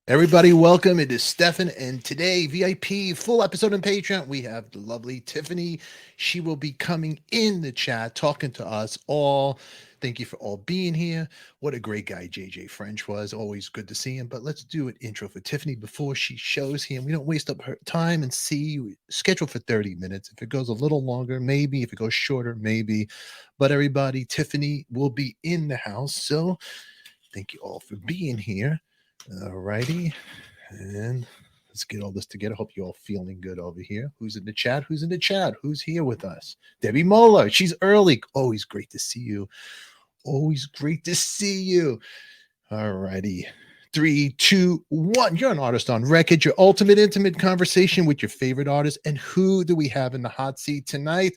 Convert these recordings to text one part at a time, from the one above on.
Everybody, welcome. It is Stefan, and today, VIP full episode on Patreon. We have the lovely Tiffany. She will be coming in the chat, talking to us all. Thank you for all being here. What a great guy JJ French was. Always good to see him. But let's do an intro for Tiffany before she shows him. We don't waste up her time and see. Schedule for 30 minutes. If it goes a little longer, maybe. If it goes shorter, maybe. But everybody, Tiffany will be in the house. So thank you all for being here. All righty. And let's get all this together. Hope you're all feeling good over here. Who's in the chat? Who's in the chat? Who's here with us? Debbie Mola. She's early. Always great to see you. Always great to see you. All righty. 3, 2, 1. You're an artist on record. Your ultimate intimate conversation with your favorite artist. And who do we have in the hot seat tonight?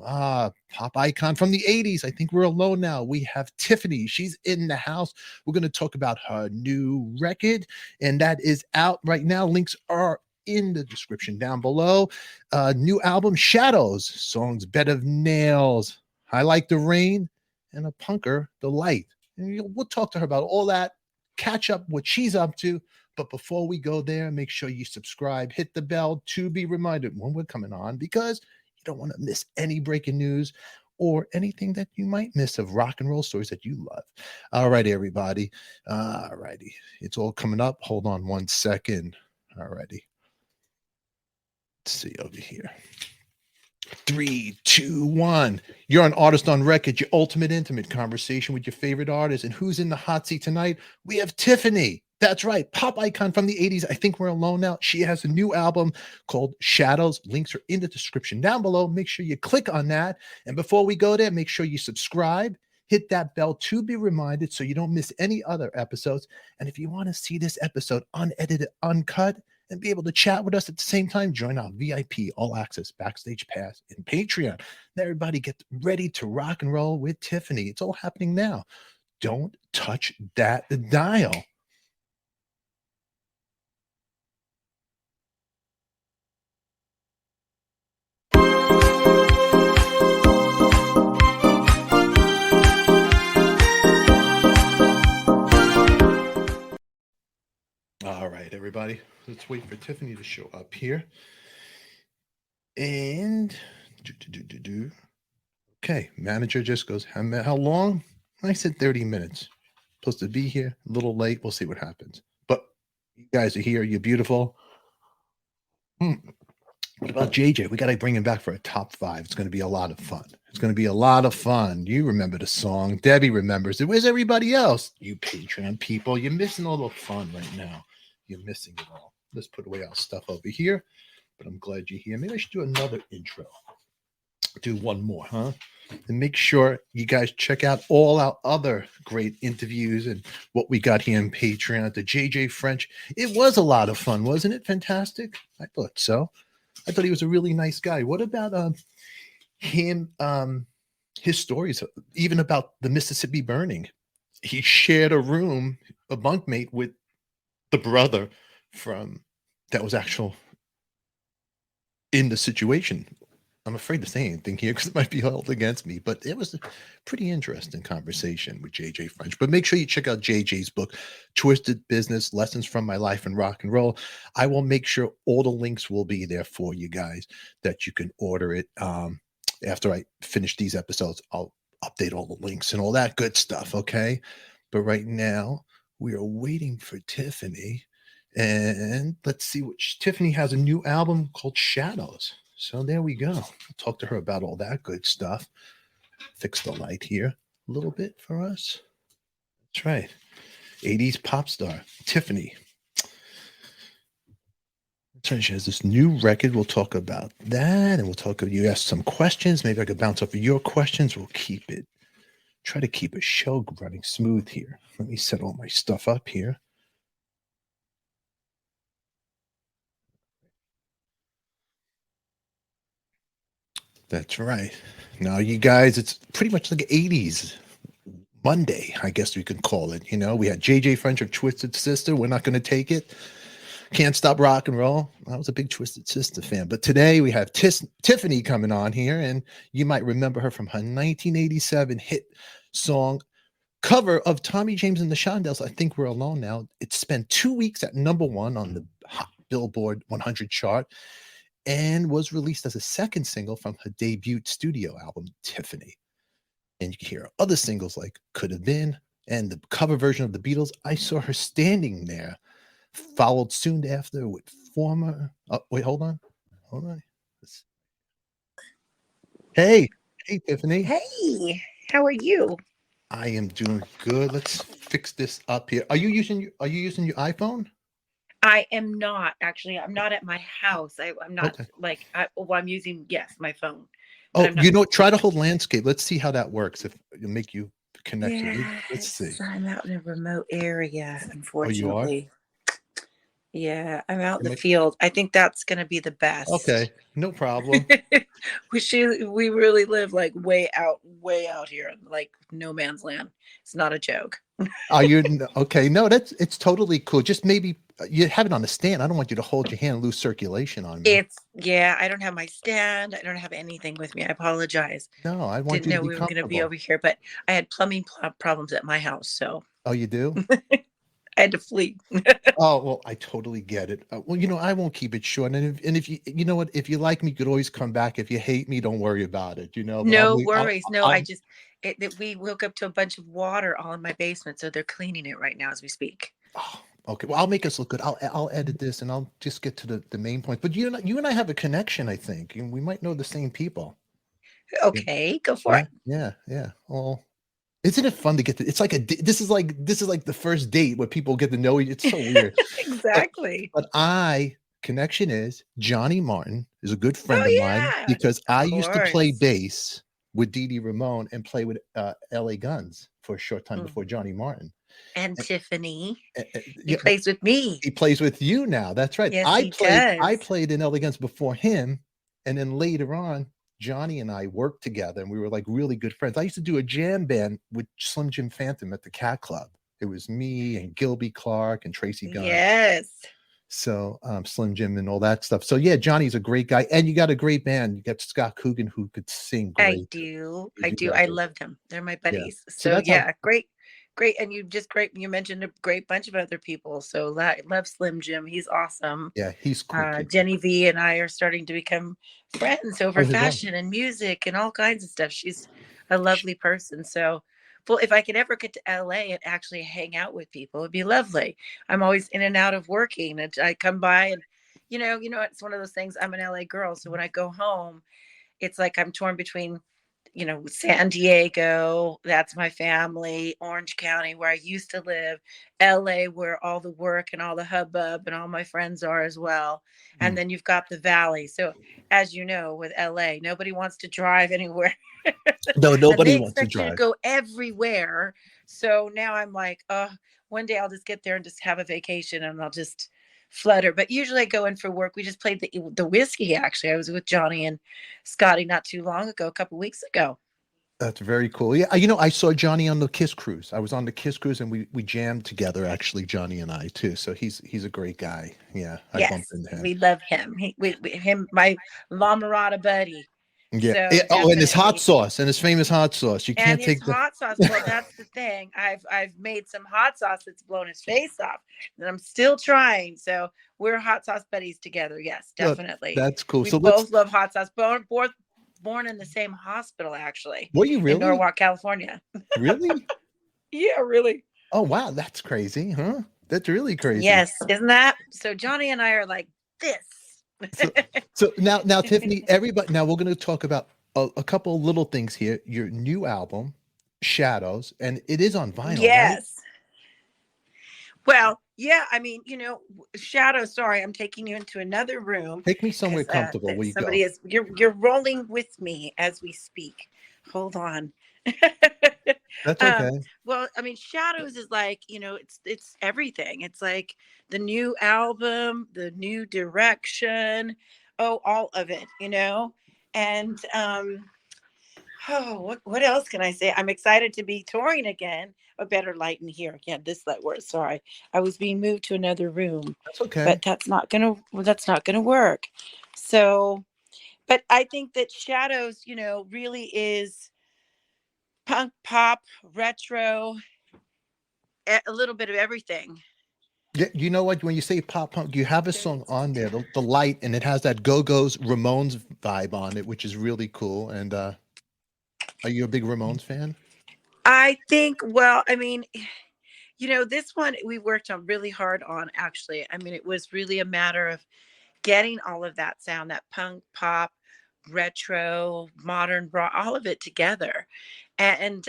Pop icon from the 80s. I think we're alone now. We have Tiffany. She's in the house. We're going to talk about her new record, and that is out right now. Links are in the description down below. New album, Shadows. Songs, Bed of Nails, I Like the Rain, and a punker, The Light. And we'll talk to her about all that, catch up what she's up to. But before we go there, make sure you subscribe, hit the bell to be reminded when we're coming on, because you don't want to miss any breaking news or anything that you might miss of rock and roll stories that you love. All righty, everybody. All righty. It's all coming up. Hold on one second. All righty. Let's see over here. 3, 2, 1. You're an artist on record, your ultimate intimate conversation with your favorite artist. And who's in the hot seat tonight? We have Tiffany. That's right. Pop icon from the 80s. I think we're alone now. She has a new album called Shadows. Links are in the description down below. Make sure you click on that. And before we go there, make sure you subscribe. Hit that bell to be reminded so you don't miss any other episodes. And if you want to see this episode unedited, uncut, and be able to chat with us at the same time, join our VIP All Access Backstage Pass in Patreon. Now everybody get ready to rock and roll with Tiffany. It's all happening now. Don't touch that dial. All right, everybody. Let's wait for Tiffany to show up here. And okay, manager just goes, how long? I said 30 minutes. Supposed to be here, a little late. We'll see what happens. But you guys are here. You're beautiful. What about JJ? We got to bring him back for a top 5. It's going to be a lot of fun. It's going to be a lot of fun. You remember the song. Debbie remembers it. Where's everybody else? You Patreon people. You're missing all the fun right now. You're missing it all. Let's put away our stuff over here. But I'm glad you're here. Maybe I should do another intro. Do one more, huh? And make sure you guys check out all our other great interviews and what we got here in Patreon at the JJ French. It was a lot of fun, wasn't it? Fantastic. I thought so. I thought he was a really nice guy. What about him? His stories, even about the Mississippi burning. He shared a room, a bunkmate with the brother from that was actual in the situation. I'm afraid to say anything here because it might be held against me, but it was a pretty interesting conversation with JJ French. But make sure you check out JJ's book, Twisted Business, Lessons from My Life in Rock and Roll. I will make sure all the links will be there for you guys that you can order it. After I finish these episodes, I'll update all the links and all that good stuff, okay? But right now, we are waiting for Tiffany. And let's see what Tiffany has a new album called Shadows. So there we go. I'll talk to her about all that good stuff. Fix the light here a little bit for us. That's right. 80s pop star, Tiffany. That's right. She has this new record. We'll talk about that. And we'll talk about, you asked some questions. Maybe I could bounce off of your questions. We'll try to keep a show running smooth here. Let me set all my stuff up here. That's right. Now, you guys, it's pretty much like 80s Monday, I guess we could call it. You know, we had JJ French of Twisted Sister. We're not going to take it. Can't Stop Rock and Roll. I was a big Twisted Sister fan. But today we have Tiffany coming on here, and you might remember her from her 1987 hit song, cover of Tommy James and the Shondells, I Think We're Alone Now. It spent 2 weeks at #1 on the Billboard 100 chart and was released as a second single from her debut studio album, Tiffany. And you can hear other singles like Could Have Been and the cover version of the Beatles, I Saw Her Standing There, followed soon after with former. Oh, wait, hold on. Hold on. Hey, hey, Tiffany. Hey, how are you? I am doing good. Let's fix this up here. Are you using your iPhone? I am not actually. I'm not at my house. I'm not Okay. like. I'm using my phone, but Oh, I'm not. try to hold landscape. Let's see how that works. If it'll make you connect to it. Let's see. Yes, I'm out in a remote area, Oh, you are? unfortunately. Yeah, I'm out in Am the I- field. I think that's going to be the best. Okay, no problem. We really live like way out here, like no man's land. It's not a joke. Are you okay? No, it's totally cool. Just maybe you have it on the stand. I don't want you to hold your hand and lose circulation on me. I don't have my stand. I don't have anything with me. I apologize. No, I want Didn't you to know be we were going to be comfortable. over here, but I had plumbing problems at my house, so Oh, you do? I had to flee. Oh, well, I totally get it. Well, I won't keep it short. And if you know what, if you like me, you could always come back. If you hate me, don't worry about it. But No worries. No, I'll that we woke up to a bunch of water all in my basement, so they're cleaning it right now as we speak. oh, okay. Well, I'll make us look good. I'll edit this and I'll just get to the main point. But you and I have a connection, I think, and we might know the same people. Yeah, Okay, go for yeah, it. yeah, yeah. Well, isn't it fun to get to? It's like this is like the first date where people get to know you. It's so weird. But Exactly. but I connection is Johnny Martin is a good friend of mine Oh yeah, because of I used to play course. bass with Dee Dee Ramone and play with LA Guns for a short time Mm. before Johnny Martin. And And, Tiffany, he yeah, plays with me. he plays with you now. That's right. Yes, I he played I does. played in LA Guns before him, and then later on, Johnny and I worked together, and we were like really good friends. I used to do a jam band with Slim Jim Phantom at the Cat Club. It was me and Gilby Clark and Tracy Gunn. Yes, So Slim Jim and all that stuff. So yeah, Johnny's a great guy, and you got a great band. You got Scott Coogan who could sing I great. do. You I do do. got I great. love them. They're my Yeah. buddies. So So that's how. yeah, great, great. And you mentioned a great bunch of other people. So I love Slim Jim. He's awesome. Yeah, he's a cool kid. Jenny V and I are starting to become friends over Oh, his wife. fashion and music and all kinds of stuff. She's a lovely person. So, well, if I could ever get to LA and actually hang out with people, it'd be lovely. I'm always in and out of working, and I come by and it's one of those things. I'm an LA girl, so when I go home, it's like I'm torn between San Diego, that's my family, Orange County, where I used to live, LA, where all the work and all the hubbub and all my friends are as well. And Mm. then you've got the valley. So, as you know, with LA, nobody wants to drive anywhere. No, And nobody they wants to expect you to drive. go everywhere. So now I'm like, oh, one day I'll just get there and just have a vacation and I'll just flutter. But usually I go in for work. We just played the whiskey actually. I was with Johnny and Scotty not too long ago, a couple weeks ago. That's very cool. Yeah, I saw Johnny on the Kiss cruise. I was on the Kiss cruise, and we jammed together. Actually, Johnny and I too. So he's a great guy. Yeah, I bumped Yes, into him. we love him. Him, my La Mirada buddy. Yeah. So Oh, and his hot definitely. sauce, and his famous hot sauce. You And can't his take the. hot sauce. Well, that's the thing. I've made some hot sauce that's blown his face off, and I'm still trying. So we're hot sauce buddies together. Yes, Oh, definitely. that's cool. We So let's. both love hot sauce. Born in the same hospital, actually, Were you in really? Norwalk, California. Really? Yeah, really. Oh wow, that's crazy, huh? That's really crazy. Yes, isn't that so? Johnny and I are like this. So, so now, Tiffany, everybody. Now we're going to talk about a couple of little things here. Your new album, Shadows, and it is on vinyl, right? Yes. Well, yeah, I mean, shadow. Sorry, I'm taking you into another room Take me somewhere because comfortable where you somebody go. is. You're rolling with me as we speak. Hold on. That's um, okay. well, I mean, shadows is like it's everything. It's like the new album, the new direction. Oh, all of it. And oh, what else can I say? I'm excited to be touring again. A better light in here. Yeah, this light works. Sorry, I was being moved to another room, That's okay. but that's not gonna work. So, but I think that shadows, really is punk, pop, retro, a little bit of everything. Yeah, you know what? When you say pop punk, you have a song on there, the Light, and it has that Go Go's Ramones vibe on it, which is really cool. And are you a big Ramones fan? I think, well, I mean, this one we worked on really hard on, actually. I mean, it was really a matter of getting all of that sound, that punk, pop, retro, modern rock, all of it together. And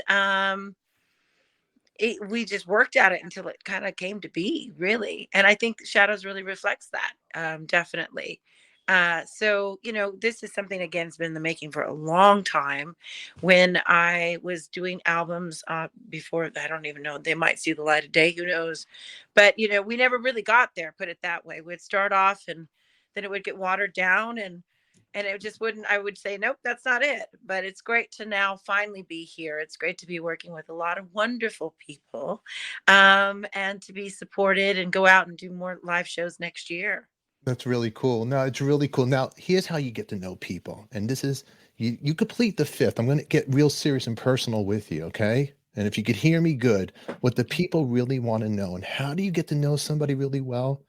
we just worked at it until it kind of came to be, really. And I think Shadows really reflects that, definitely. So this is something, again, it's been in the making for a long time. When I was doing albums, before, I don't even know, they might see the light of day, who knows. But we never really got there, put it that way. We'd start off, and then it would get watered down, and it just wouldn't, I would say, nope, that's not it. But it's great to now finally be here. It's great to be working with a lot of wonderful people, and to be supported and go out and do more live shows next year. That's really cool. No, it's really cool. Now, here's how you get to know people. And this is you complete the fifth. I'm going to get real serious and personal with you, okay? And if you could hear me good, what the people really want to know, and how do you get to know somebody really well?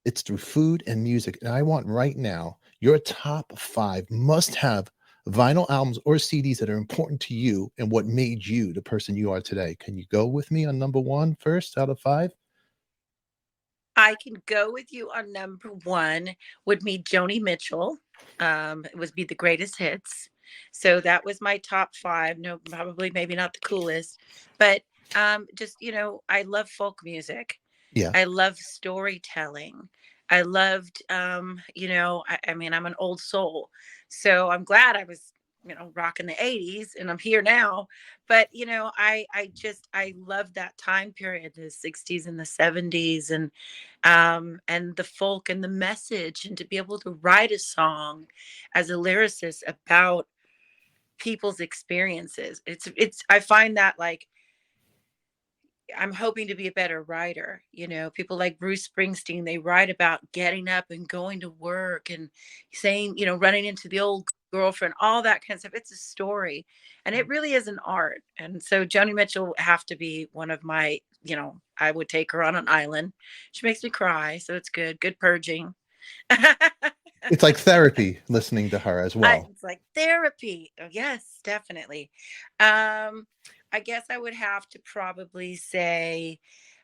It's through food and music. And I want right now your top five must have vinyl albums or CDs that are important to you and what made you the person you are today. Can you go with me on number one first out of five? I can go with you on number one. Would be Joni Mitchell. It would be the greatest hits. So that was my top five. No, probably maybe not the coolest, but just I love folk music. Yeah. I love storytelling. I loved, I mean, I'm an old soul, so I'm glad I was, rocking the 80s, and I'm here now. But I love that time period, the 60s and the 70s, and the folk and the message, and to be able to write a song as a lyricist about people's experiences. I find that, like, I'm hoping to be a better writer. People like Bruce Springsteen, they write about getting up and going to work and saying, running into the old girlfriend, all that kind of stuff. It's a story, and it really is an art. And so Joni Mitchell would have to be one of my, I would take her on an island. She makes me cry, so it's good. Good purging. It's like therapy listening to her as well. It's like therapy. Oh, yes, definitely. I guess I would have to probably say,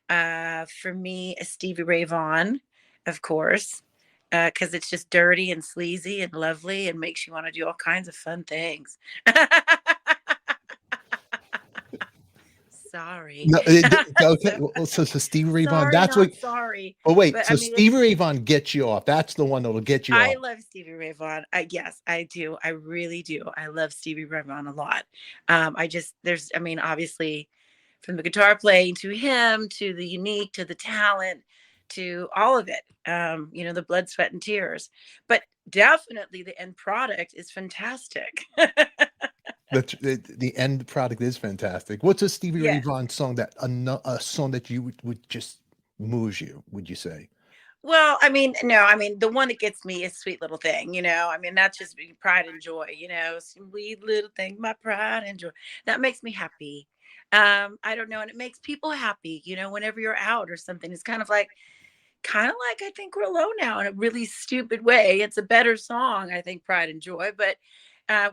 for me, a Stevie Ray Vaughan, of course, because it's just dirty and sleazy and lovely and makes you want to do all kinds of fun things. Sorry. No, okay. So Stevie Ray Vaughan, Sorry, that's what. not sorry. Oh wait, But so I mean, Stevie Ray Vaughan gets you off. That's the one that'll get you I off. love Stevie Ray Vaughan. Yes, I do. I really do. I love Stevie Ray Vaughan a lot. I mean, obviously, from the guitar playing to him, to the unique, to the talent, to all of it, the blood, sweat, and tears. But definitely the end product is fantastic. The end product is fantastic. What's a Stevie Ray Yeah. Vaughan song a song that you would just moves you? Would you say? Well, I mean, no, I mean, the one that gets me is Sweet Little Thing, I mean, that's just pride and joy, sweet little thing, my pride and joy. That makes me happy. I don't know. And it makes people happy, whenever you're out or something. It's kind of like I think we're alone now in a really stupid way. It's a better song, I think, Pride and Joy. But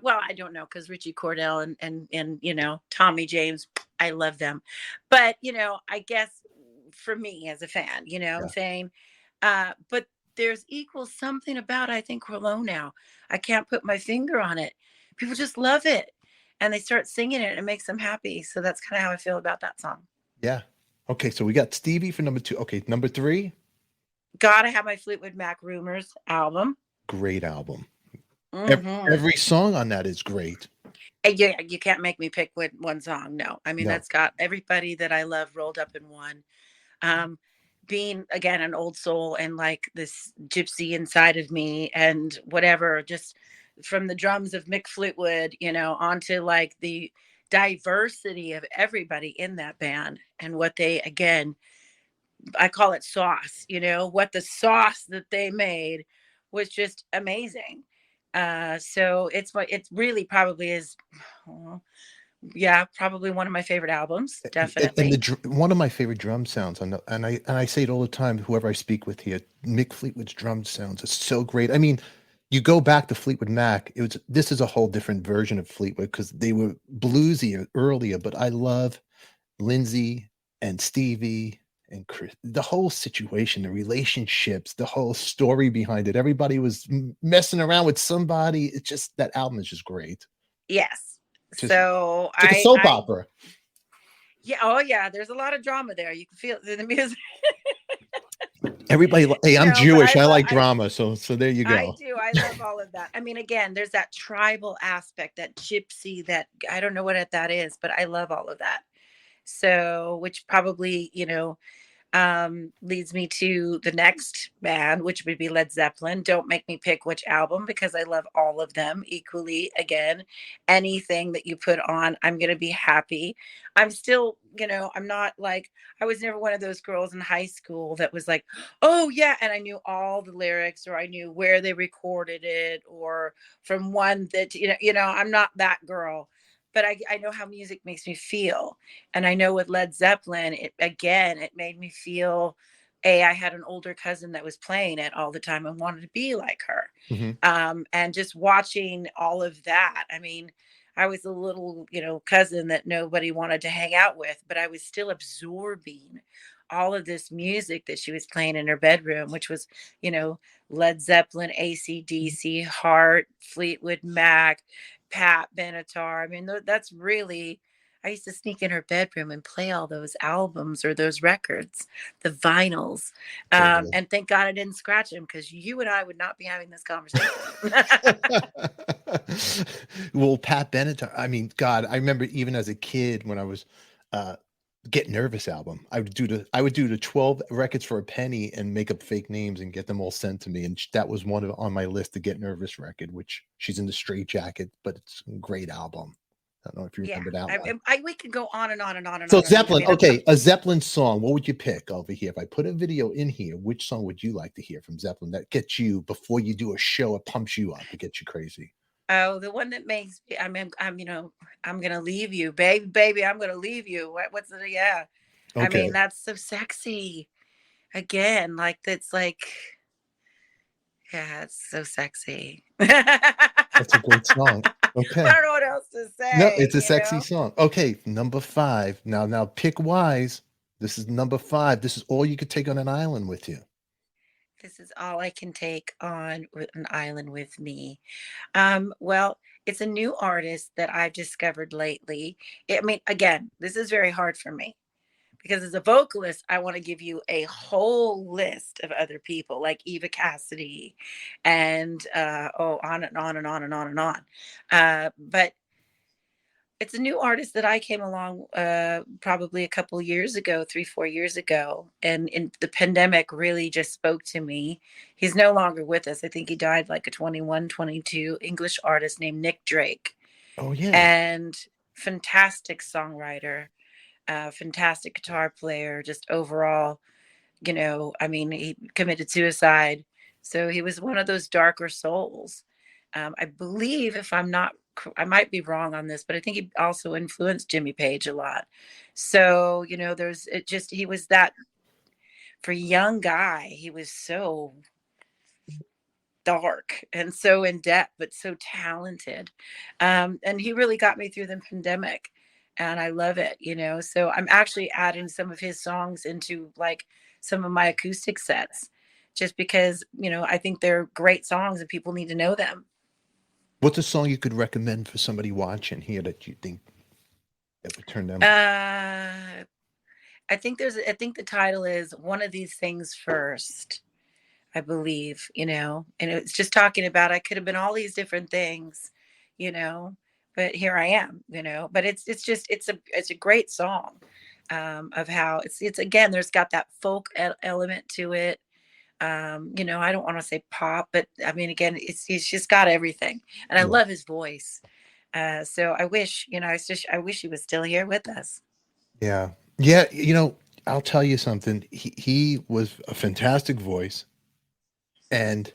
well, I don't know, because Richie Cordell and Tommy James, I love them. But I guess for me as a fan, I'm Yeah. saying, but there's equal something about, I think, we're alone now. I can't put my finger on it. People just love it, and they start singing it, and it makes them happy. So that's kind of how I feel about that song. Yeah. Okay, so we got Stevie for number two. Okay, number three. Gotta have my Fleetwood Mac Rumors album. Great album. Mm-hmm. Every song on that is great. Yeah, you can't make me pick one song. No, I mean, No. that's got everybody that I love rolled up in one. Um, Being, again, an old soul, and like this gypsy inside of me, and whatever, just from the drums of Mick Fleetwood, onto like the diversity of everybody in that band, and what they, again, I call it sauce, what the sauce that they made was just amazing. So it really probably is, Yeah, probably one of my favorite albums, And definitely. one of my favorite drum sounds, and I say it all the time. Whoever I speak with here, Mick Fleetwood's drum sounds are so great. I mean, you go back to Fleetwood Mac. This is a whole different version of Fleetwood because they were bluesier earlier. But I love Lindsay and Stevie and Chris, the whole situation, the relationships, the whole story behind it. Everybody was messing around with somebody. It's just that album is just great. Yes. Just So it's like a soap I opera. yeah, oh yeah, there's a lot of drama there. You can feel it in the music. Everybody, hey, I'm But Jewish. I like drama, so there you I go. do. I love all of that. I mean, again, there's that tribal aspect, that gypsy, that I don't know what that is, but I love all of that. So, which probably, leads me to the next band, which would be Led Zeppelin. Don't make me pick which album because I love all of them equally. Again, anything that you put on, I'm going to be happy. I'm still, I'm not like, I was never one of those girls in high school that was like, oh, yeah. And I knew all the lyrics, or I knew where they recorded it, or from one that, I'm not that girl. But I know how music makes me feel. And I know with Led Zeppelin, it made me feel, I had an older cousin that was playing it all the time and wanted to be like her. Mhm. And just watching all of that. I mean, I was a little, cousin that nobody wanted to hang out with, but I was still absorbing all of this music that she was playing in her bedroom, which was, you know, Led Zeppelin, AC/DC, Heart, Fleetwood Mac, Pat Benatar. I mean, that's really, I used to sneak in her bedroom and play all those albums or those records, the vinyls. Totally. And thank God I didn't scratch them, because you and I would not be having this conversation. Well, Pat Benatar, I mean, God, I remember even as a kid when I was uh Get Nervous album. I would do the 12 records for a penny and make up fake names and get them all sent to me. And that was one on my list, the Get Nervous record, which she's in the straight jacket, but it's a great album. I don't know if you Yeah, remember that I, one. we could go on and on and on and So on and on. I Zeppelin, mean, okay, a Zeppelin song. What would you pick over here? If I put a video in here, which song would you like to hear from Zeppelin that gets you before you do a show? It pumps you up. It gets you crazy. oh, the one that makes me, I'm gonna leave you, baby, baby, I'm gonna leave you. What's it? Yeah, I mean, Okay, that's so sexy. Again, like that's like, yeah, it's so sexy. that's a great song. I Okay. don't know what else to No, say, it's a sexy song. Okay, number five. Now pick wise. This is number five. This is all you could take on an island with you. This is all I can take on an island with me. Well, it's a new artist that I've discovered lately. I mean, again, this is very hard for me because as a vocalist, I want to give you a whole list of other people like Eva Cassidy and on and on and on and on and on. But it's a new artist that I came along probably a couple years ago, 3, 4 years ago, and the pandemic really just spoke to me. He's no longer with us. I think he died like a 21, 22 English artist named Nick Drake, Oh yeah. and fantastic songwriter, fantastic guitar player, just overall, I mean, he committed suicide. So he was one of those darker souls. I believe, if I'm not, I might be wrong on this, but I think he also influenced Jimmy Page a lot. So, he was that, for a young guy, he was so dark and so in depth, but so talented. And he really got me through the pandemic. And I love it. So I'm actually adding some of his songs into like some of my acoustic sets just because, I think they're great songs and people need to know them. What's a song you could recommend for somebody watching here that you think that would turn them on? I think the title is One of These Things First, I believe, and it's just talking about I could have been all these different things, you know, but here I am, but it's a great song, of how it's again, there's got that folk element to it. I don't want to say pop, but I mean, again, he's just got everything. And I Yeah. love his voice. So I wish, I wish he was still here with us. Yeah. Yeah. I'll tell you something. He was a fantastic voice and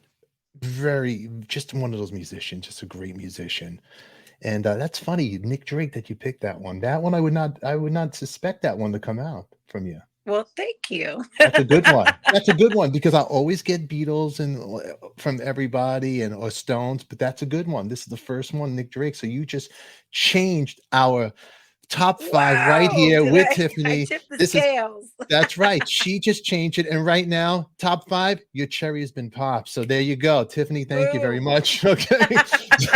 just one of those musicians, just a great musician. And that's funny, Nick Drake, that you picked that one. That one I would not suspect that one to come out from you. Well, thank you. That's a good one. That's a good one because I always get Beatles and from everybody and or Stones, but that's a good one. This is the first one, Nick Drake. So you just changed our top five right Wow, here did with I Tiffany. tip the This is scales? That's right. She just changed it. And right now, top five, your cherry has been popped. So there you go. Tiffany, thank you very Boom. much. Okay.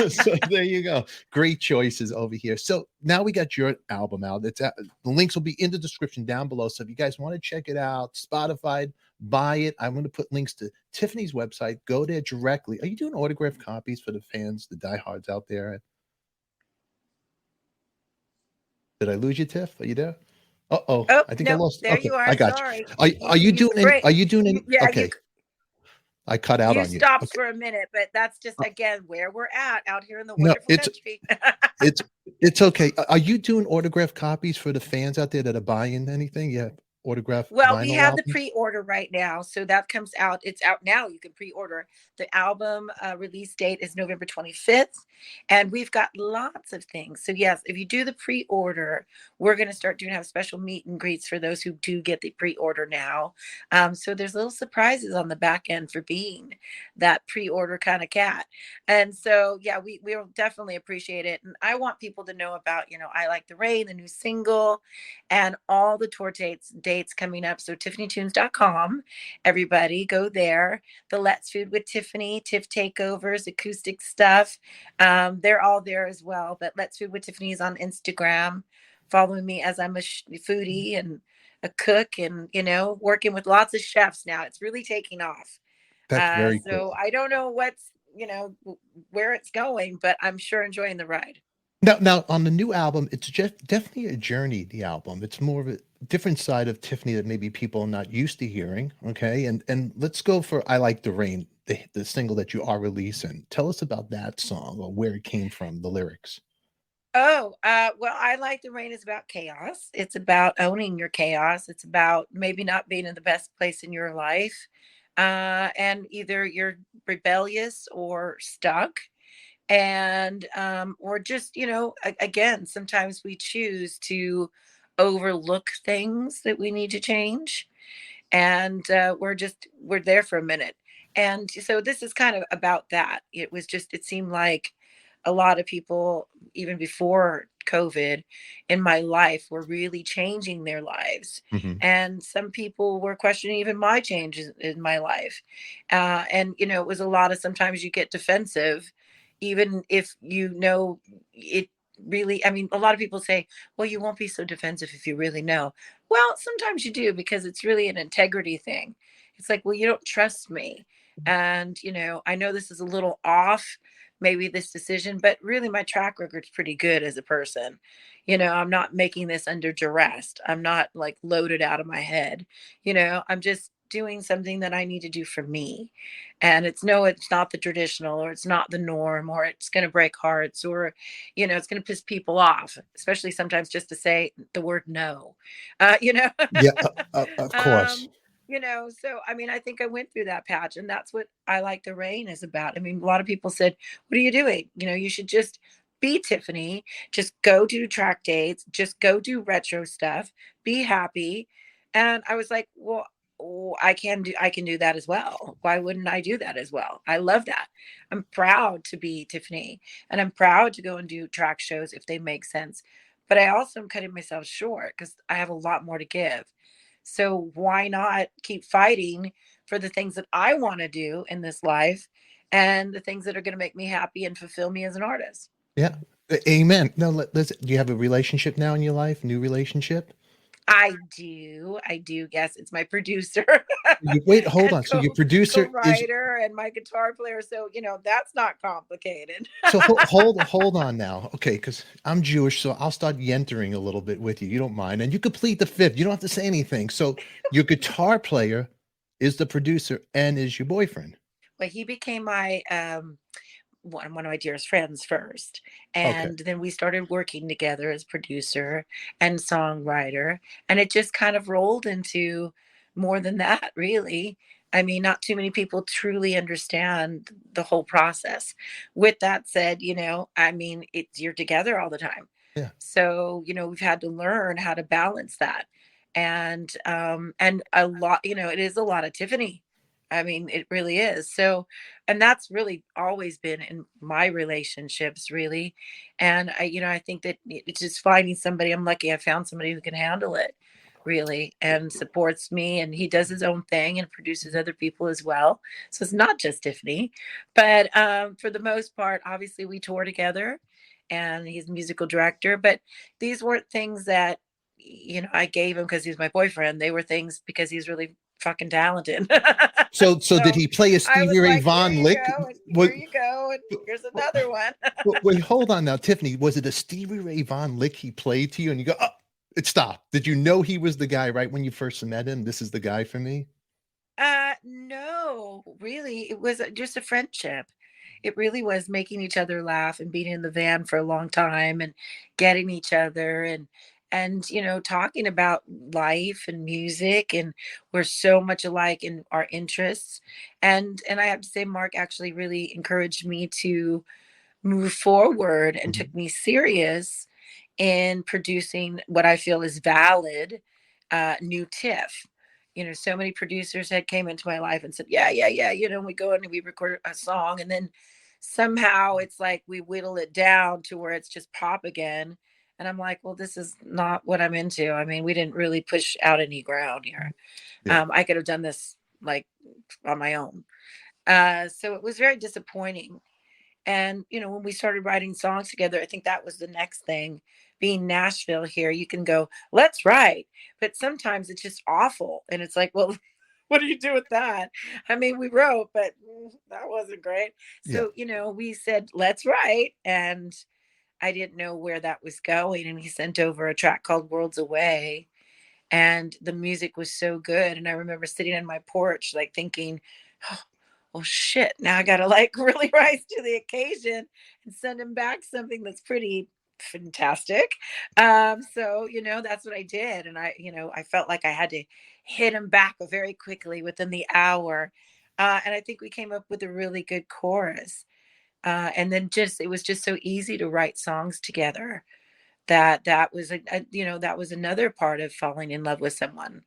So there you go. Great choices over here. So now we got your album out. The links will be in the description down below. So if you guys want to check it out, Spotify, buy it. I'm going to put links to Tiffany's website. Go there directly. Are you doing autographed copies for the fans, the diehards out there? Did I lose you, Tiff? Are you there? Uh-oh, Oh, I think I no, lost. there Okay, you are. I got you. Sorry. Are you doing any? Great. Are you doing any? Yeah, Okay, I cut out you on you. stopped Okay, for a minute, but that's just again where we're at out here in the no, wonderful country. it's it's okay. Are you doing autograph copies for the fans out there that are buying anything? Yeah, autograph Well, we vinyl have the albums. pre-order right now, so that comes out. It's out now. You can pre-order. The album release date is November 25th, and we've got lots of things. So yes, if you do the pre-order, we're going to start doing have special meet and greets for those who do get the pre-order now. So there's little surprises on the back end for being that pre-order kind of cat. And so yeah, we will definitely appreciate it. And I want people to know about I Like the Rain, the new single, and all the tour dates coming up. So tiffanytunes.com, everybody go there. The Let's Food with Tiffany, Tiff takeovers, acoustic stuff. They're all there as well. But Let's Food with Tiffany is on Instagram. Following me as I'm a foodie and a cook, and working with lots of chefs now. It's really taking off. That's very So cool. I don't know where it's going, but I'm sure enjoying the ride. Now on the new album, it's just definitely a journey. The album, it's more of a different side of Tiffany that maybe people are not used to hearing. Okay, and let's go for "I Like the Rain," the single that you are releasing. Tell us about that song or where it came from, the lyrics. Oh, well, I Like the Rain is about chaos. It's about owning your chaos. It's about maybe not being in the best place in your life. And either you're rebellious or stuck. And, or just, again, sometimes we choose to overlook things that we need to change. And we're there for a minute. And so this is kind of about that. It seemed like a lot of people, even before COVID in my life, were really changing their lives. Hmm. And some people were questioning even my changes in my life. And it was a lot of, sometimes you get defensive, even if it really, I mean, a lot of people say, well, you won't be so defensive if you really know. Well, sometimes you do, because it's really an integrity thing. It's like, well, you don't trust me. And, I know this is a little off, maybe this decision, but really my track record's pretty good as a person. I'm not making this under duress. I'm not like loaded out of my head. I'm just doing something that I need to do for me. And it's not the traditional, or it's not the norm, or it's going to break hearts, or, it's going to piss people off, especially sometimes just to say the word no, uh, you know, Yeah, of course. um, so I mean, I think I went through that patch, and that's what I Like the Rain is about. I mean, a lot of people said, what are you doing? You should just be Tiffany, just go do track dates, just go do retro stuff, be happy. And I was like, well, oh, I can do that as well. Why wouldn't I do that as well? I love that. I'm proud to be Tiffany, and I'm proud to go and do track shows if they make sense. But I also am cutting myself short because I have a lot more to give. So why not keep fighting for the things that I want to do in this life, and the things that are going to make me happy and fulfill me as an artist? Yeah, amen. No, do you have a relationship now in your life? New relationship? I do. I do. Yes, it's my producer Wait, hold and on. So your producer is co-writer and my guitar player. So, that's not complicated. so hold on now, okay? Because I'm Jewish, so I'll start yentering a little bit with you. You don't mind, and you complete the fifth. You don't have to say anything. So your guitar player is the producer and is your boyfriend. Well, he became my one of my dearest friends first. Okay. And then we started working together as producer and songwriter. And it just kind of rolled into more than that, really. I mean, not too many people truly understand the whole process. With that said, I mean, you're together all the time. Yeah. So, we've had to learn how to balance that. And a lot, it is a lot of Tiffany. I mean, it really is. So, and that's really always been in my relationships, really. And I think that it's just finding somebody. I'm lucky I found somebody who can handle it, really, and supports me. And he does his own thing and produces other people as well. So it's not just Tiffany, but for the most part, obviously we tour together, and he's a musical director. But these weren't things that I gave him because he's my boyfriend. They were things because he's really fucking talented. So did So he play a I Stevie was Ray like, here Vaughan you lick? go, and What? here you go, and here's another one. Wait, hold on now, Tiffany. Was it a Stevie Ray Vaughan lick he played to you, and you go, "Oh, it stopped"? Did you know he was the guy right when you first met him? This is the guy for me. No, really, it was just a friendship. It really was making each other laugh and being in the van for a long time and getting each other and talking about life and music, and we're so much alike in our interests. And I have to say, Mark actually really encouraged me to move forward and Mhm. took me serious in producing what I feel is valid new TIFF. So many producers had came into my life and said, yeah, yeah, yeah. We go in and we record a song, and then somehow it's like we whittle it down to where it's just pop again. And I'm like, well, this is not what I'm into. I mean, we didn't really push out any ground here. Yeah, I could have done this like on my own. So it was very disappointing. And, when we started writing songs together, I think that was the next thing. Being Nashville here, you can go, let's write. But sometimes it's just awful. And it's like, well, what do you do with that? I mean, we wrote, but that wasn't great. yeah. So, we said, let's write. And I didn't know where that was going. And he sent over a track called Worlds Away, and the music was so good. And I remember sitting on my porch like thinking, oh, well shit, now I gotta like really rise to the occasion and send him back something that's pretty fantastic. So that's what I did. And I felt like I had to hit him back very quickly within the hour. And I think we came up with a really good chorus. And then just it was just so easy to write songs together. That was that was another part of falling in love with someone.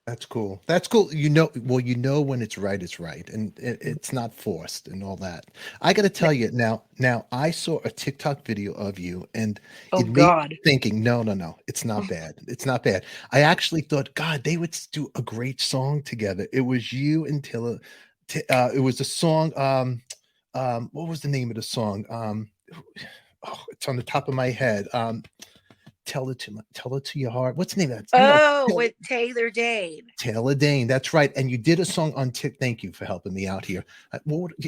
That's cool. That's cool. Well, when it's right, and it's not forced and all that. I got to tell you now. Now, I saw a TikTok video of you, and Oh it made God. me thinking, no, no, no, it's not bad. It's not bad. I actually thought, God, they would do a great song together. It was you and Tilla. It was a song. What was the name of the song? Oh, it's on the top of my head. Tell it to your heart. What's the name of that? No, Oh, with Taylor Dane. Taylor Dane. That's right. And you did a song on Tik. Thank you for helping me out here.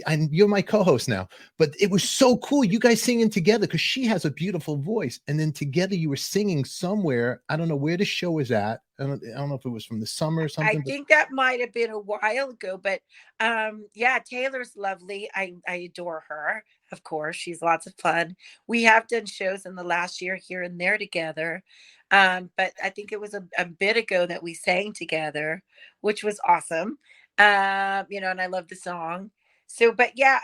And you're my co-host now. But it was so cool. You guys singing together because she has a beautiful voice. And then together you were singing somewhere. I don't know where the show was at. I don't know if it was from the summer or I something. But think that might have been a while ago, but yeah, Taylor's lovely. I adore her. Of course, she's lots of fun. We have done shows in the last year here and there together. But I think it was a bit ago that we sang together, which was awesome. And I love the song. So, but yeah,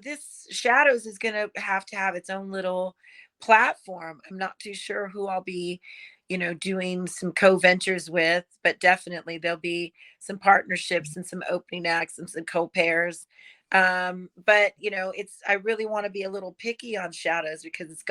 this Shadows is gonna have to have its own little platform. I'm not too sure who I'll be doing some co-ventures with, but definitely there'll be some partnerships and some opening acts and some co-pairs. But I really want to be a little picky on Shadows because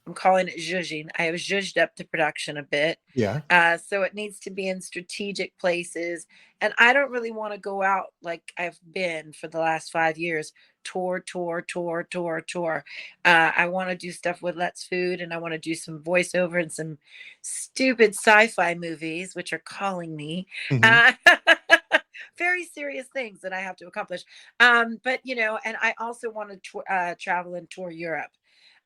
I'm calling it zhuzhing. I have zhuzhed up the production a bit. yeah, So it needs to be in strategic places. And I don't really want to go out like I've been for the last 5 years, tour, tour, tour, tour, tour. I want to do stuff with Let's Food, and I want to do some voiceover and some stupid sci-fi movies, which are calling me. hmm, Uh, very serious things that I have to accomplish. But and I also want to travel and tour Europe,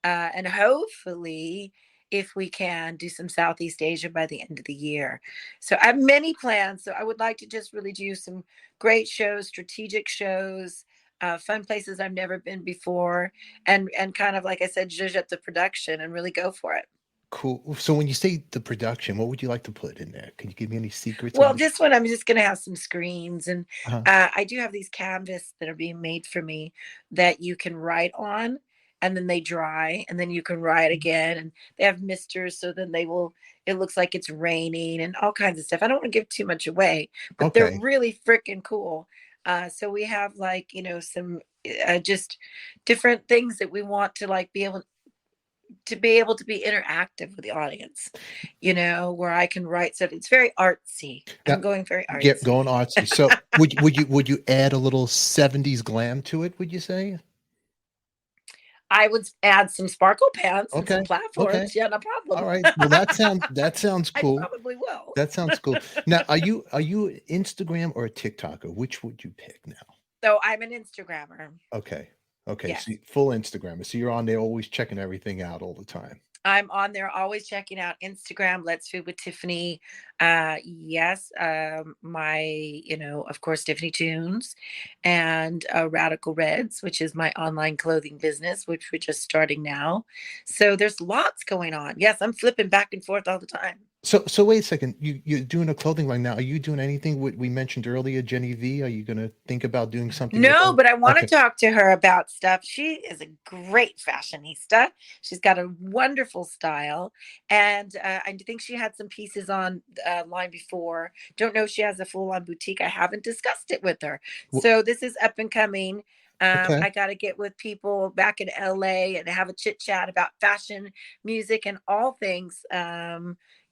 and hopefully, if we can, do some Southeast Asia by the end of the year. So I have many plans. So I would like to just really do some great shows, strategic shows, fun places I've never been before, and kind of like I said, zhuzh up the production and really go for it. Cool. So when you say the production, what would you like to put in there? Can you give me any secrets of Well, the? this one I'm just going to have some screens, and Uh-huh. I do have these canvas that are being made for me that you can write on, and then they dry, and then you can write again, and they have misters, so then they will. It looks like it's raining and all kinds of stuff. I don't want to give too much away, but they're Okay. really freaking cool. So we have like some just different things that we want to like be able to be interactive with the audience, where I can write stuff. It's very artsy. I'm Now, going very get artsy. going artsy. So would you add a little 70s glam to it, would you say? I would add some sparkle pants and some Okay. Okay. platforms. Yeah, no All problem. right. Well, that sounds I cool. probably will. That sounds cool. Now, are you Instagram or a TikToker? Which would you pick now? So I'm an Instagrammer. Okay. Okay. Yes. So full Instagrammer. So you're on there always checking everything out all the time. I'm on there always checking out Instagram, Let's Food with Tiffany. Yes, my, of course, Tiffany Tunes and Radical Reds, which is my online clothing business, which we're just starting now. So there's lots going on. Yes, I'm flipping back and forth all the time. So wait a second. You're doing a clothing line now. Are you doing anything what we mentioned earlier, Jenny V? Are you gonna think about doing something with No, her? but I want to Okay. talk to her about stuff. She is a great fashionista. She's got a wonderful style. And I think she had some pieces on line before. Don't know if she has a full on boutique. I haven't discussed it with her. Well, So this is up and coming. okay. I got to get with people back in LA and have a chit chat about fashion, music, and all things.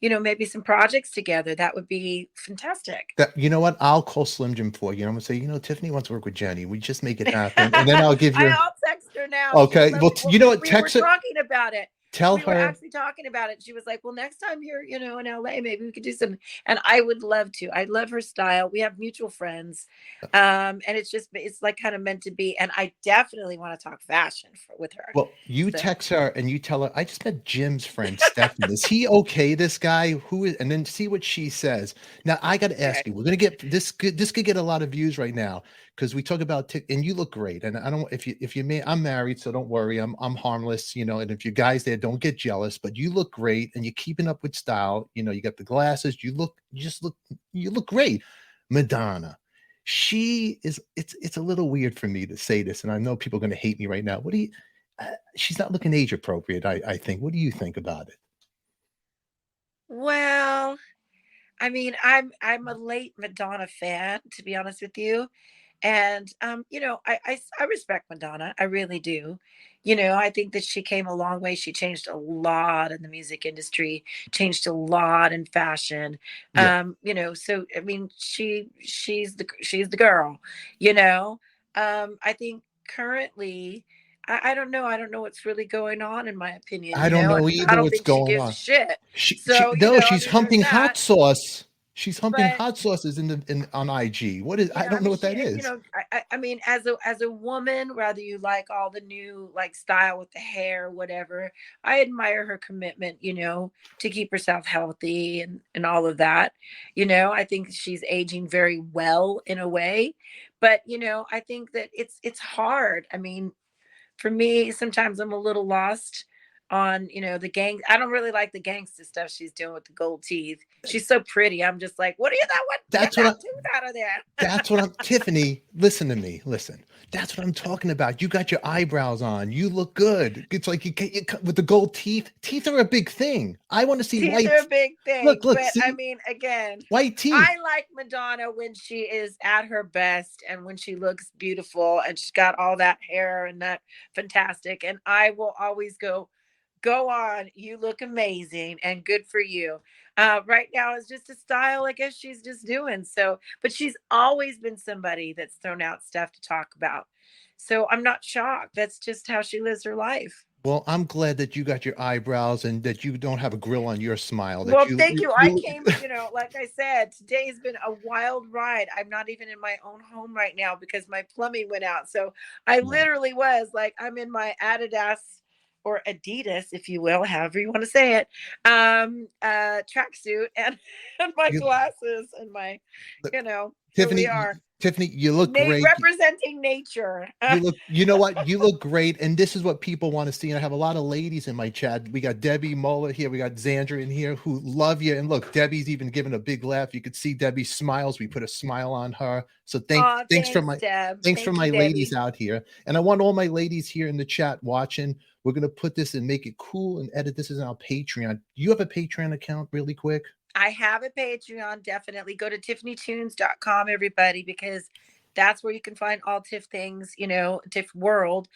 Maybe some projects together. That would be fantastic. That you know what? I'll call Slim Jim for you. I'm gonna say, Tiffany wants to work with Jenny. We just make it happen, and then I'll give you. I'll text her now. She would Okay. love Well, it. Well, you know what? we were Text her. talking about it. Tell We were her. actually talking about it. She was like, "Well, next time you're, in LA, maybe we could do some." And I would love to. I love her style. We have mutual friends, and it's like kind of meant to be. And I definitely want to talk fashion with her. Well, you So text her and you tell her, I just met Jim's friend Stefan. Is he okay? This guy who is, and then see what she says. Now I got to okay, ask you. We're gonna get this could get a lot of views right now because we talk about and you look great. And I don't if you may I'm married, so don't worry. I'm harmless, And if you guys there, don't get jealous. But you look great and you're keeping up with style. You got the glasses. You look great. Madonna. She is. It's a little weird for me to say this, and I know people are going to hate me right now. What do you? She's not looking age appropriate. I think. What do you think about it? well, I mean, I'm a late Madonna fan, to be honest with you. And I respect Madonna. I really do. I think that she came a long way. She changed a lot in the music industry, changed a lot in fashion. Yeah, So I mean, she's the girl, you know. I think currently, I don't know. I don't know what's really going on, in my opinion, I don't and know I either don't what's think she going gives a on. shit. She So, no, I she's mean, there's humping that. hot sauce. She's humping But hot sauces in on IG. What is? I I don't know mean, what that is. I mean, as a woman, whether you like all the new like style with the hair, whatever, I admire her commitment, to keep herself healthy and all of that. I think she's aging very well in a way, but I think that it's hard. I mean, for me, sometimes I'm a little lost on, the gang. I don't really like the gangster stuff she's doing with the gold teeth. She's so pretty. I'm just like, what are you that one? Get That's what that I. tooth out of there. That's what I'm. Tiffany, listen to me. Listen. That's what I'm talking about. You got your eyebrows on. You look good. It's like with the gold teeth. Teeth are a big thing. I want to see Teeth white. are a big Look, thing. look. But I See mean, again, white teeth. I like Madonna when she is at her best and when she looks beautiful and she's got all that hair and that fantastic. And I will always go on, you look amazing and good for you. Right now it's just a style I guess she's just doing. So, but she's always been somebody that's thrown out stuff to talk about. So I'm not shocked. That's just how she lives her life. Well, I'm glad that you got your eyebrows and that you don't have a grill on your smile. That Well, you thank you, you. I you came, like I said, today's been a wild ride. I'm not even in my own home right now because my plumbing went out. So I Right. literally was like, I'm in my Adidas or Adidas, if you will, however you want to say it, tracksuit and, and my You, glasses and my, look, here we Tiffany, are. Tiffany, you look great. Representing nature. You know what? You look great. And this is what people want to see. And I have a lot of ladies in my chat. We got Debbie Mola here. We got Xandra in here who love you. And look, Debbie's even giving a big laugh. You could see Debbie smiles. We put a smile on her. So thanks for my Deb. thanks for my ladies out here. And I want all my ladies here in the chat watching. We're gonna put this and make it cool and edit this as our Patreon. You have a Patreon account really quick? I have a Patreon, definitely. Go to tiffanytunes.com, everybody, because that's where you can find all Tiff things, Tiff World.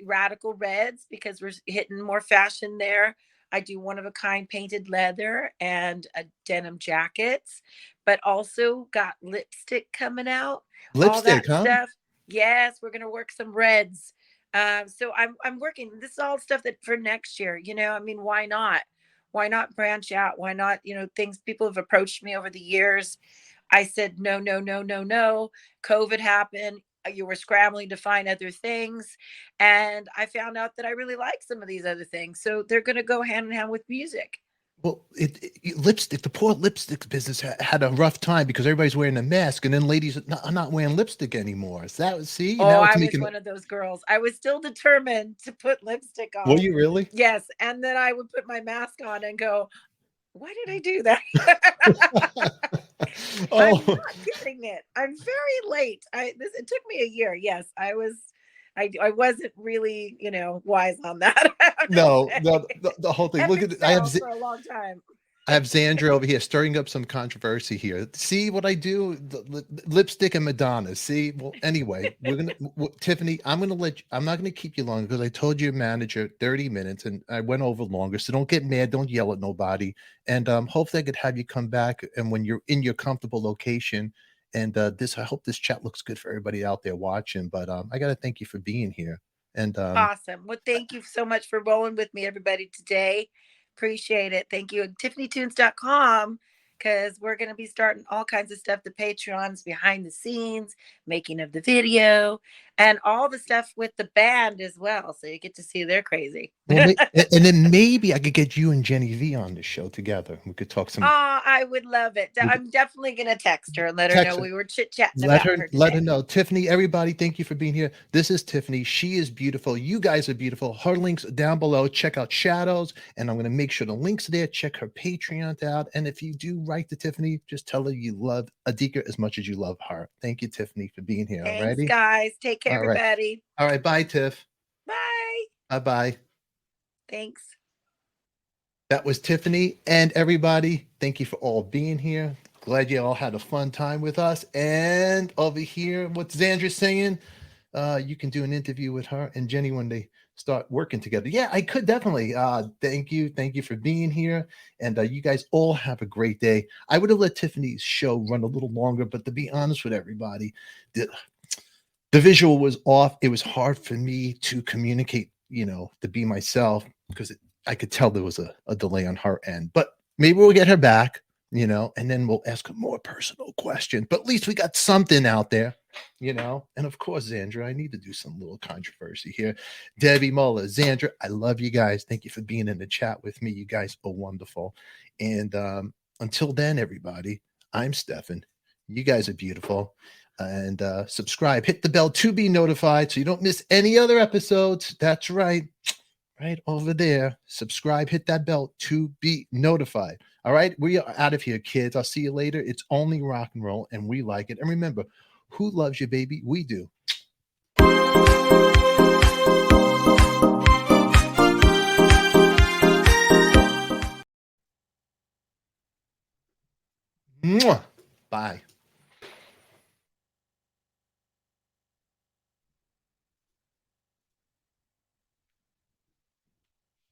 Radical Reds, because we're hitting more fashion there. I do one-of-a-kind painted leather and a denim jackets, but also got lipstick coming out. Lipstick, all that stuff. Yes, we're going to work some reds. So I'm working. This is all stuff that for next year, why not? Why not branch out? Why not, things people have approached me over the years. I said, no. COVID happened. You were scrambling to find other things. And I found out that I really like some of these other things. So they're going to go hand in hand with music. Well, lipstick, the poor lipstick business had a rough time because everybody's wearing a mask, and then ladies are not wearing lipstick anymore. So that was, I was one of those girls. I was still determined to put lipstick on. Were you really? Yes. And then I would put my mask on and go, why did I do that? I'm not getting it. I'm very late. It took me a year. Yes, I wasn't really, wise on that. No, the whole thing. Look at it. For a long time. I have Xandra over here stirring up some controversy here. See what I do? The lipstick and Madonna. See? Well, anyway, Tiffany, I'm not gonna keep you long because I told your manager 30 minutes and I went over longer. So don't get mad, don't yell at nobody. And hopefully I could have you come back and when you're in your comfortable location. And I hope this chat looks good for everybody out there watching. But I gotta thank you for being here. And awesome. Well, thank you so much for rolling with me, everybody, today. Appreciate it. Thank you. TiffanyTunes.com, because we're going to be starting all kinds of stuff. The Patreons, behind the scenes, making of the video, and all the stuff with the band as well. So you get to see they're crazy. Well, and then maybe I could get you and Jenny V on the show together. We could talk some. Oh, I would love it. I'm definitely going to text her and let her know we were chit-chatting about her. Let her know. Tiffany, everybody, thank you for being here. This is Tiffany. She is beautiful. You guys are beautiful. Her links down below. Check out Shadows, and I'm going to make sure the links are there. Check her Patreon out. And if you do write to Tiffany, just tell her you love ADIKA as much as you love her. Thank you, Tiffany, for being here. Thanks, guys. Take care, everybody. All right. Bye, Tiff. Bye. Bye-bye. Thanks. That was Tiffany, and everybody, thank you for all being here. Glad you all had a fun time with us. And over here, what's Xandra saying? You can do an interview with her and Jenny when they start working together. Yeah, I could definitely. Thank you for being here. And you guys all have a great day. I would have let Tiffany's show run a little longer, but to be honest with everybody, the visual was off. It was hard for me to communicate, to be myself, because I could tell there was a delay on her end. But maybe we'll get her back, and then we'll ask her more personal questions. But at least we got something out there, And of course, Xandra, I need to do some little controversy here. Debbie Muller, Xandra, I love you guys. Thank you for being in the chat with me. You guys are wonderful. And until then, everybody, I'm Stefan. You guys are beautiful. And subscribe, hit the bell to be notified so you don't miss any other episodes. That's right over there. Subscribe, hit that bell to be notified. All right, we are out of here, kids. I'll see you later. It's only rock and roll, and we like it. And remember, who loves you, baby? We do. Mwah. Bye.